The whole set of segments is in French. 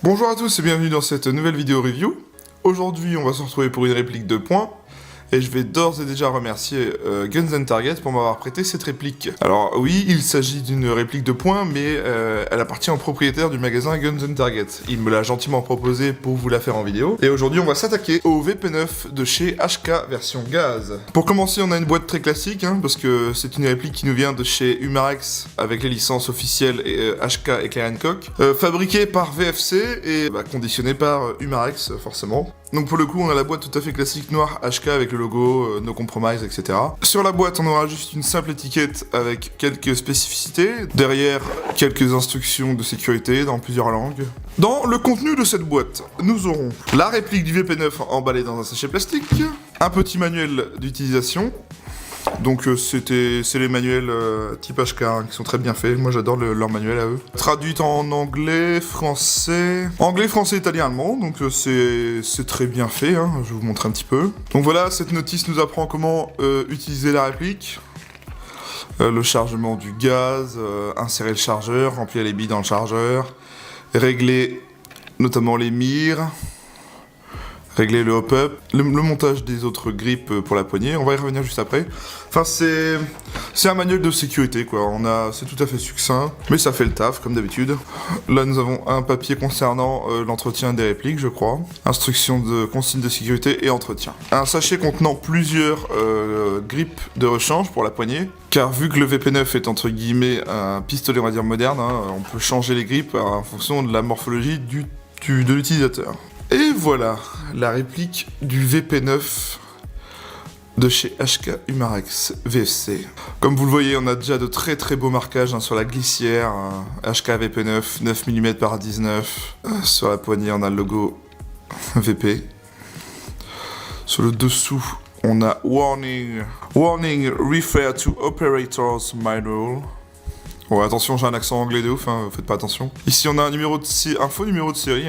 Bonjour à tous et bienvenue dans cette nouvelle vidéo review. Aujourd'hui on va se retrouver pour une réplique de points. Et je vais d'ores et déjà remercier Guns N' Target pour m'avoir prêté cette réplique. Alors oui, il s'agit d'une réplique de points, mais elle appartient au propriétaire du magasin Guns N' Target. Il me l'a gentiment proposé pour vous la faire en vidéo. Et aujourd'hui on va s'attaquer au VP9 de chez HK version gaz. Pour commencer, on a une boîte très classique, parce que c'est une réplique qui nous vient de chez Humarex, avec les licences officielles et, HK et Clarion Coq. Fabriquée par VFC et conditionnée par Humarex forcément. Donc pour le coup, on a la boîte tout à fait classique noire HK avec le logo, No Compromise, etc. Sur la boîte, on aura juste une simple étiquette avec quelques spécificités. Derrière, quelques instructions de sécurité dans plusieurs langues. Dans le contenu de cette boîte, nous aurons la réplique du VP9 emballée dans un sachet plastique, un petit manuel d'utilisation. Donc c'est les manuels type HK qui sont très bien faits, moi j'adore leur manuel à eux. Traduite en anglais, français, italien, allemand, donc c'est très bien fait, je vais vous montrer un petit peu. Donc voilà, cette notice nous apprend comment utiliser la réplique, le chargement du gaz, insérer le chargeur, remplir les billes dans le chargeur, régler notamment les mires, régler le hop-up, le montage des autres grippes pour la poignée, on va y revenir juste après. Enfin, c'est un manuel de sécurité, quoi. C'est tout à fait succinct, mais ça fait le taf, comme d'habitude. Là, nous avons un papier concernant l'entretien des répliques, je crois. Instruction de consignes de sécurité et entretien. Un sachet contenant plusieurs grippes de rechange pour la poignée, car vu que le VP9 est entre guillemets un pistolet, on va dire, moderne, on peut changer les grippes en fonction de la morphologie de l'utilisateur. Et voilà, la réplique du VP9 de chez HK Humarex VFC. Comme vous le voyez, on a déjà de très très beaux marquages sur la glissière, HK VP9, 9 mm par 19. Sur la poignée, on a le logo VP. Sur le dessous, on a Warning, refer to Operator's Manual. Bon, attention, j'ai un accent anglais de ouf, faites pas attention. Ici, on a un faux numéro de série,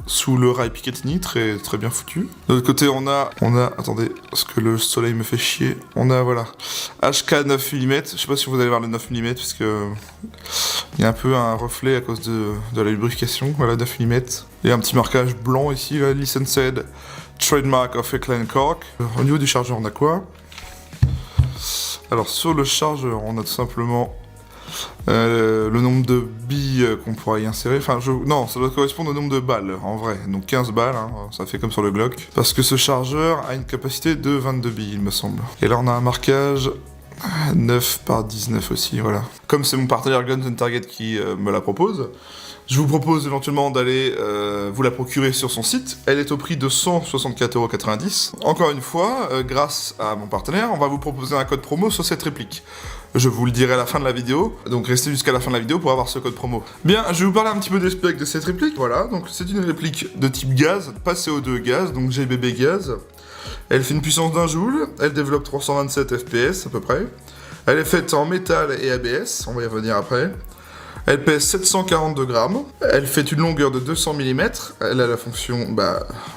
sous le rail Picatinny, très, très bien foutu. De l'autre côté, on a, attendez, parce que le soleil me fait chier, on a, voilà, HK 9 mm, je sais pas si vous allez voir le 9 mm, parce que il y a un peu un reflet à cause de la lubrification, voilà, 9 mm. Et un petit marquage blanc ici, là, Licensed Trademark of Clarion Coq. Au niveau du chargeur, on a quoi? Alors, sur le chargeur, on a tout simplement le nombre de billes qu'on pourra y insérer, non, ça doit correspondre au nombre de balles, en vrai, donc 15 balles, ça fait comme sur le Glock, parce que ce chargeur a une capacité de 22 billes, il me semble. Et là, on a un marquage 9 par 19 aussi, voilà. Comme c'est mon partenaire Guns N' Target qui me la propose, je vous propose éventuellement d'aller vous la procurer sur son site. Elle est au prix de 164,90 €. Encore une fois, grâce à mon partenaire, on va vous proposer un code promo sur cette réplique. Je vous le dirai à la fin de la vidéo, donc restez jusqu'à la fin de la vidéo pour avoir ce code promo. Bien, je vais vous parler un petit peu des specs de cette réplique. Voilà, donc c'est une réplique de type gaz, pas CO2 gaz, donc GBB gaz. Elle fait une puissance d'1 joule, elle développe 327 FPS à peu près. Elle est faite en métal et ABS, on va y revenir après. Elle pèse 742 grammes, elle fait une longueur de 200 mm, elle a la fonction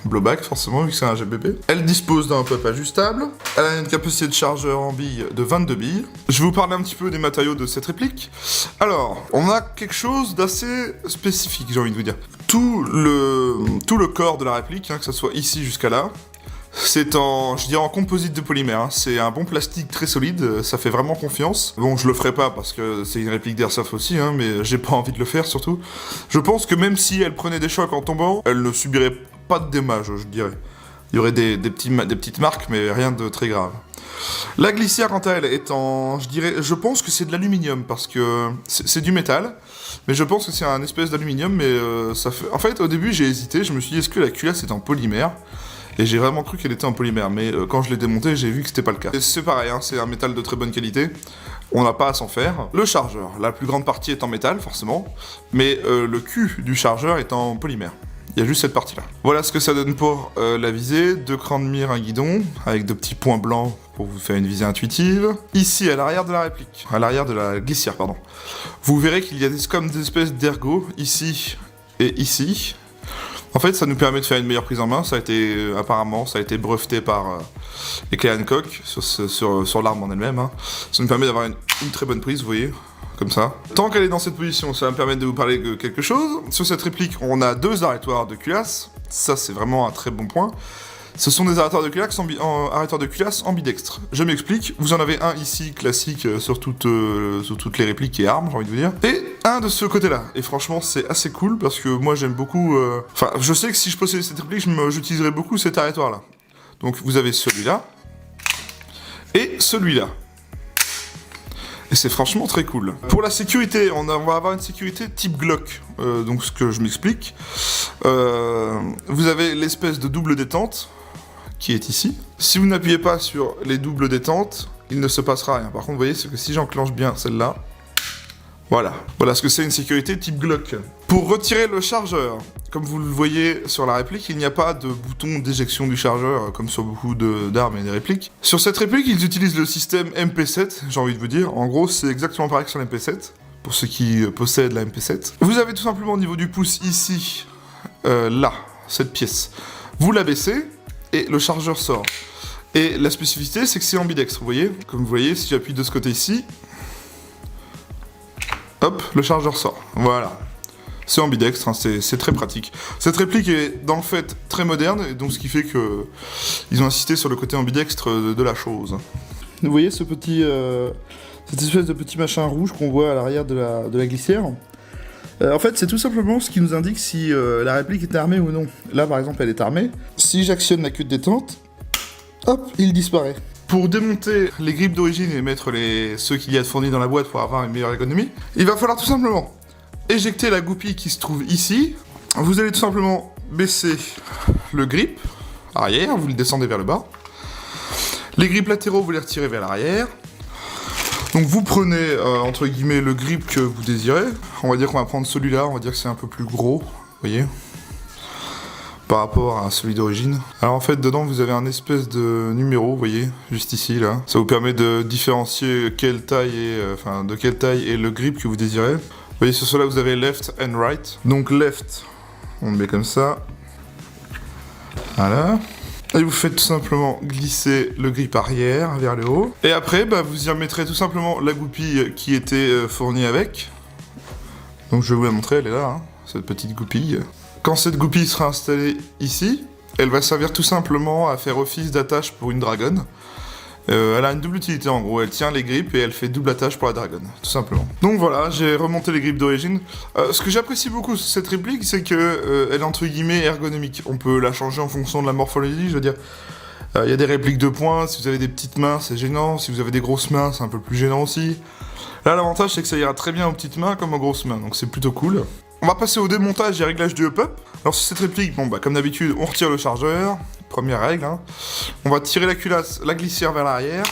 blowback forcément vu que c'est un GBB. Elle dispose d'un hop-up ajustable, elle a une capacité de chargeur en billes de 22 billes. Je vais vous parler un petit peu des matériaux de cette réplique. Alors, on a quelque chose d'assez spécifique, j'ai envie de vous dire. Tout le corps de la réplique, que ce soit ici jusqu'à là, c'est en composite de polymère, c'est un bon plastique très solide, ça fait vraiment confiance. Bon, je le ferai pas parce que c'est une réplique d'Airsoft aussi, mais j'ai pas envie de le faire surtout. Je pense que même si elle prenait des chocs en tombant, elle ne subirait pas de dommages, je dirais. Il y aurait des petites marques, mais rien de très grave. La glissière, quant à elle, est je pense que c'est de l'aluminium, parce que c'est du métal, mais je pense que c'est un espèce d'aluminium, mais ça fait... En fait, au début, j'ai hésité, je me suis dit, est-ce que la culasse est en polymère ? Et j'ai vraiment cru qu'elle était en polymère, mais quand je l'ai démontée, j'ai vu que c'était pas le cas. C'est pareil, c'est un métal de très bonne qualité, on n'a pas à s'en faire. Le chargeur, la plus grande partie est en métal, forcément, mais le cul du chargeur est en polymère. Il y a juste cette partie-là. Voilà ce que ça donne pour la visée, 2 crans de mire, un guidon, avec de petits points blancs pour vous faire une visée intuitive. Ici, à l'arrière de la réplique, à l'arrière de la glissière, pardon, vous verrez qu'il y a comme des espèces d'ergots, ici et ici. En fait, ça nous permet de faire une meilleure prise en main. Ça a été, apparemment, ça a été breveté par Eclay Hancock sur l'arme en elle-même. Hein. Ça nous permet d'avoir une très bonne prise, vous voyez, comme ça. Tant qu'elle est dans cette position, ça va me permettre de vous parler de quelque chose. Sur cette réplique, on a 2 arrêtoirs de culasse. Ça, c'est vraiment un très bon point. Ce sont des arrêtoirs de culasse ambidextres. Je m'explique, vous en avez un ici, classique, sur toutes les répliques et armes, j'ai envie de vous dire. Et un de ce côté-là. Et franchement, c'est assez cool, parce que moi, j'aime beaucoup... Enfin, je sais que si je possédais cette réplique, j'utiliserais beaucoup cet arrêtoire-là. Donc, vous avez celui-là. Et celui-là. Et c'est franchement très cool. Pour la sécurité, on va avoir une sécurité type Glock. Donc, ce que je m'explique. Vous avez l'espèce de double détente qui est ici. Si vous n'appuyez pas sur les doubles détentes, il ne se passera rien. Par contre, vous voyez, c'est que si j'enclenche bien celle-là, voilà ce que c'est une sécurité type Glock. Pour retirer le chargeur, comme vous le voyez sur la réplique, il n'y a pas de bouton d'éjection du chargeur, comme sur beaucoup d'armes et des répliques. Sur cette réplique, ils utilisent le système MP7, j'ai envie de vous dire. En gros, c'est exactement pareil que sur l'MP7, pour ceux qui possèdent la MP7. Vous avez tout simplement au niveau du pouce ici, là, cette pièce. Vous la baissez, et le chargeur sort. Et la spécificité, c'est que c'est ambidextre, vous voyez. Comme vous voyez, si j'appuie de ce côté ici, hop, le chargeur sort. Voilà. C'est ambidextre, hein, c'est très pratique. Cette réplique est, dans le fait, très moderne, et donc ce qui fait que ils ont insisté sur le côté ambidextre de la chose. Vous voyez ce petit... cette espèce de petit machin rouge qu'on voit à l'arrière de la glissière. En fait, c'est tout simplement ce qui nous indique si la réplique est armée ou non. Là, par exemple, elle est armée. Si j'actionne la queue de détente, hop, il disparaît. Pour démonter les grippes d'origine et mettre ceux qu'il y a fournis dans la boîte pour avoir une meilleure ergonomie, il va falloir tout simplement éjecter la goupille qui se trouve ici. Vous allez tout simplement baisser le grip arrière, vous le descendez vers le bas. Les grips latéraux, vous les retirez vers l'arrière. Donc vous prenez, entre guillemets, le grip que vous désirez. On va dire qu'on va prendre celui-là, on va dire que c'est un peu plus gros, vous voyez, par rapport à celui d'origine. Alors en fait, dedans, vous avez un espèce de numéro, vous voyez, juste ici, là. Ça vous permet de différencier de quelle taille est le grip que vous désirez. Vous voyez, sur cela, vous avez left and right. Donc left, on le met comme ça. Voilà. Et vous faites tout simplement glisser le grip arrière vers le haut. Et après, vous y remettrez tout simplement la goupille qui était fournie avec. Donc je vais vous la montrer, elle est là, hein, cette petite goupille. Quand cette goupille sera installée ici, elle va servir tout simplement à faire office d'attache pour une dragonne. Elle a une double utilité en gros, elle tient les grips et elle fait double attache pour la dragonne, tout simplement. Donc voilà, j'ai remonté les grips d'origine. Ce que j'apprécie beaucoup sur cette réplique, c'est que elle est entre guillemets ergonomique. On peut la changer en fonction de la morphologie, je veux dire. Il y a des répliques de poing, si vous avez des petites mains, c'est gênant. Si vous avez des grosses mains, c'est un peu plus gênant aussi. Là, l'avantage, c'est que ça ira très bien aux petites mains comme aux grosses mains, donc c'est plutôt cool. On va passer au démontage et réglage du hop-up. Alors sur cette réplique, comme d'habitude, on retire le chargeur. Première règle, hein. On va tirer la culasse, la glissière vers l'arrière.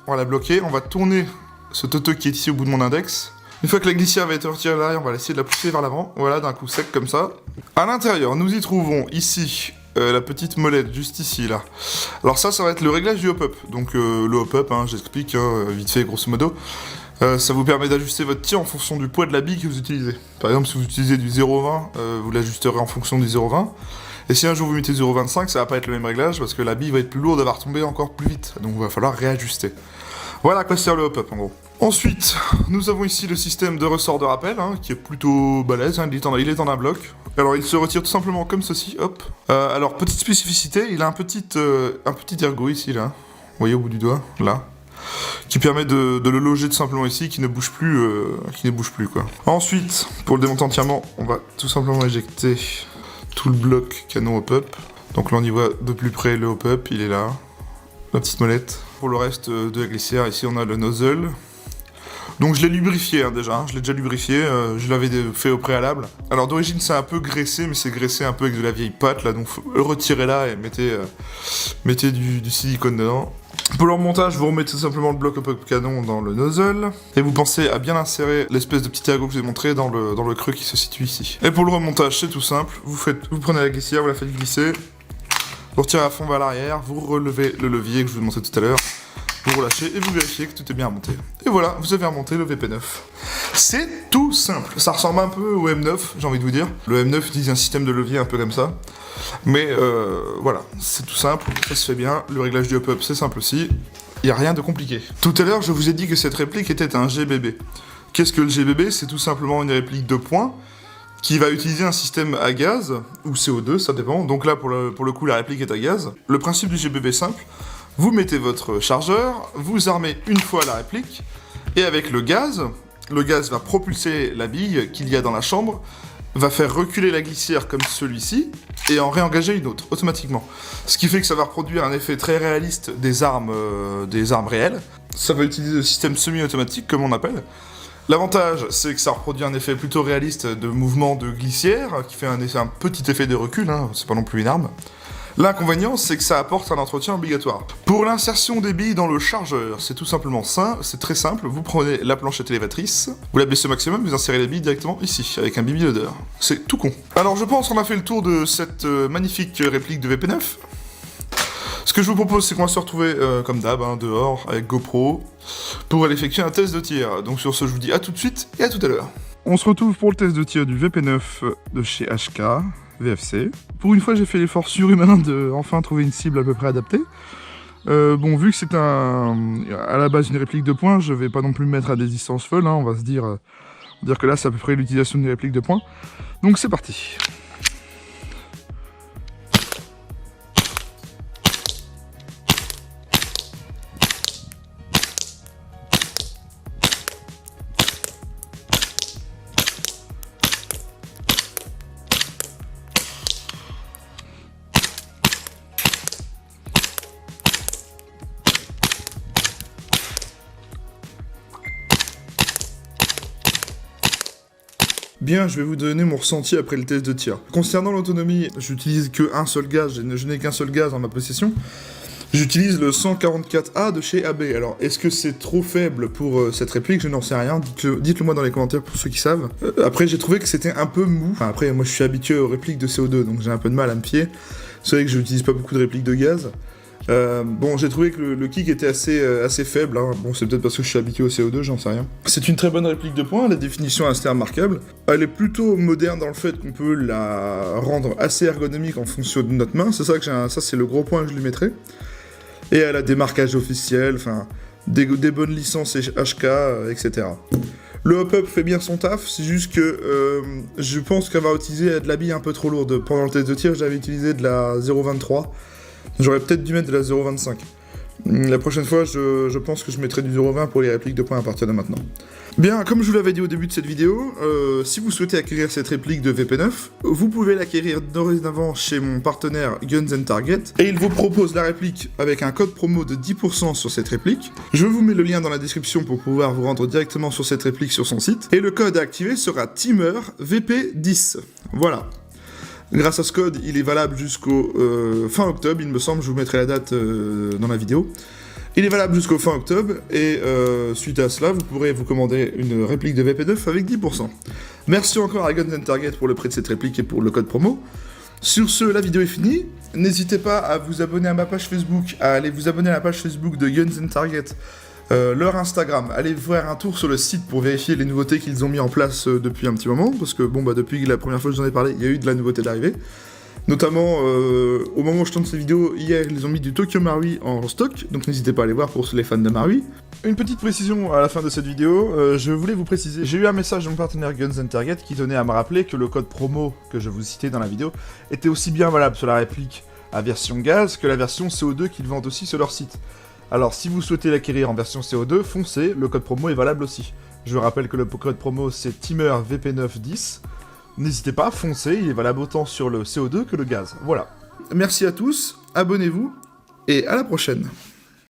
On va la bloquer. On va tourner ce toto qui est ici au bout de mon index. Une fois que la glissière va être retirée de l'arrière, on va essayer de la pousser vers l'avant. Voilà, d'un coup sec comme ça. À l'intérieur, nous y trouvons ici la petite molette, juste ici, là. Alors ça va être le réglage du hop-up. Donc le hop-up, hein, j'explique, vite fait, grosso modo. Ça vous permet d'ajuster votre tir en fonction du poids de la bille que vous utilisez. Par exemple, si vous utilisez du 0,20, vous l'ajusterez en fonction du 0,20. Et si un jour vous mettez 0,25, ça va pas être le même réglage parce que la bille va être plus lourde, elle va retomber encore plus vite. Donc il va falloir réajuster. Voilà à quoi sert le hop-up en gros. Ensuite, nous avons ici le système de ressort de rappel, hein, qui est plutôt balèze, hein, il est en un bloc. Alors il se retire tout simplement comme ceci, hop. Alors petite spécificité, il a un petit ergot ici, là. Vous voyez au bout du doigt, là. Qui permet de le loger tout simplement ici, qui ne bouge plus, quoi. Ensuite, pour le démonter entièrement, on va tout simplement éjecter tout le bloc canon hop-up. Donc là on y voit de plus près le hop-up, il est là. La petite molette. Pour le reste de la glissière, ici on a le nozzle. Donc je l'ai lubrifié déjà, je l'ai déjà lubrifié, je l'avais fait au préalable. Alors d'origine c'est un peu graissé, mais c'est graissé un peu avec de la vieille pâte là, donc faut le retirer là et mettez du silicone dedans. Pour le remontage, vous remettez tout simplement le bloc hop-up canon dans le nozzle, et vous pensez à bien insérer l'espèce de petit ergot que je vous ai montré dans le creux qui se situe ici. Et pour le remontage, c'est tout simple, vous prenez la glissière, vous la faites glisser, vous retirez à fond vers l'arrière, vous relevez le levier que je vous ai montré tout à l'heure, vous relâchez et vous vérifiez que tout est bien remonté. Et Et voilà, vous avez remonté le VP9. C'est tout simple. Ça ressemble un peu au M9, j'ai envie de vous dire. Le M9 utilise un système de levier un peu comme ça. Mais voilà, c'est tout simple, ça se fait bien. Le réglage du hop-up, c'est simple aussi. Il n'y a rien de compliqué. Tout à l'heure, je vous ai dit que cette réplique était un GBB. Qu'est-ce que le GBB? C'est tout simplement une réplique de points qui va utiliser un système à gaz, ou CO2, ça dépend. Donc là, pour le coup, la réplique est à gaz. Le principe du GBB est simple. Vous mettez votre chargeur, vous armez une fois la réplique, et avec le gaz va propulser la bille qu'il y a dans la chambre, va faire reculer la glissière comme celui-ci, et en réengager une autre, automatiquement. Ce qui fait que ça va reproduire un effet très réaliste des armes réelles. Ça va utiliser le système semi-automatique, comme on appelle. L'avantage, c'est que ça reproduit un effet plutôt réaliste de mouvement de glissière, qui fait un petit effet de recul, hein, c'est pas non plus une arme. L'inconvénient, c'est que ça apporte un entretien obligatoire. Pour l'insertion des billes dans le chargeur, c'est tout simplement ça, c'est très simple, vous prenez la planchette élévatrice, vous la baissez au maximum, vous insérez les billes directement ici, avec un bibi loader. C'est tout con. Alors je pense qu'on a fait le tour de cette magnifique réplique de VP9. Ce que je vous propose, c'est qu'on va se retrouver, comme d'hab, hein, dehors, avec GoPro, pour aller effectuer un test de tir. Donc sur ce, je vous dis à tout de suite, et à tout à l'heure. On se retrouve pour le test de tir du VP9 de chez HK. VFC. Pour une fois, j'ai fait l'effort surhumain de enfin trouver une cible à peu près adaptée. Bon, vu que c'est à la base une réplique de points, je vais pas non plus me mettre à des distances folles, hein, on va se dire que là, c'est à peu près l'utilisation d'une réplique de points. Donc c'est parti. Bien, je vais vous donner mon ressenti après le test de tir. Concernant l'autonomie, j'utilise qu'un seul gaz, je n'ai qu'un seul gaz en ma possession. J'utilise le 144A de chez AB. Alors, est-ce que c'est trop faible pour cette réplique? Je n'en sais rien, dites-le moi dans les commentaires pour ceux qui savent. Après, j'ai trouvé que c'était un peu mou. Enfin, après, moi je suis habitué aux répliques de CO2, donc j'ai un peu de mal à me fier. C'est vrai que je n'utilise pas beaucoup de répliques de gaz. Bon, j'ai trouvé que le kick était assez faible, hein. Bon, c'est peut-être parce que je suis habitué au CO2, j'en sais rien. C'est une très bonne réplique de points, la définition est assez remarquable. Elle est plutôt moderne dans le fait qu'on peut la rendre assez ergonomique en fonction de notre main, c'est ça que ça c'est le gros point que je lui mettrais. Et elle a des marquages officiels, enfin, des bonnes licences HK, etc. Le hop-up fait bien son taf, c'est juste que je pense qu'elle va utiliser de la bille un peu trop lourde. Pendant le test de tir, j'avais utilisé de la 0,23. J'aurais peut-être dû mettre de la 0,25. La prochaine fois, je pense que je mettrai du 0,20 pour les répliques de points à partir de maintenant. Bien, comme je vous l'avais dit au début de cette vidéo, si vous souhaitez acquérir cette réplique de VP9, vous pouvez l'acquérir dorénavant chez mon partenaire Guns Target, et il vous propose la réplique avec un code promo de 10% sur cette réplique. Je vous mets le lien dans la description pour pouvoir vous rendre directement sur cette réplique sur son site, et le code à activer sera TEAMERVP10. Voilà. Grâce à ce code, il est valable jusqu'au fin octobre, il me semble, je vous mettrai la date dans la vidéo. Il est valable jusqu'au fin octobre, et suite à cela, vous pourrez vous commander une réplique de VP9 avec 10%. Merci encore à Guns Target pour le prêt de cette réplique et pour le code promo. Sur ce, la vidéo est finie. N'hésitez pas à vous abonner à ma page Facebook, à aller vous abonner à la page Facebook de Guns Target, leur Instagram, allez faire un tour sur le site pour vérifier les nouveautés qu'ils ont mis en place depuis un petit moment, parce que bon bah depuis la première fois que j'en ai parlé, il y a eu de la nouveauté d'arrivée. Notamment, au moment où je tourne ces vidéos, hier, ils ont mis du Tokyo Marui en stock, donc n'hésitez pas à aller voir pour les fans de Marui. Une petite précision à la fin de cette vidéo, je voulais vous préciser, j'ai eu un message de mon partenaire Guns Target qui tenait à me rappeler que le code promo que je vous citais dans la vidéo était aussi bien valable sur la réplique à version gaz que la version CO2 qu'ils vendent aussi sur leur site. Alors si vous souhaitez l'acquérir en version CO2, foncez, le code promo est valable aussi. Je rappelle que le code promo c'est TEAMERVP910. N'hésitez pas, foncez, il est valable autant sur le CO2 que le gaz. Voilà. Merci à tous, abonnez-vous, et à la prochaine.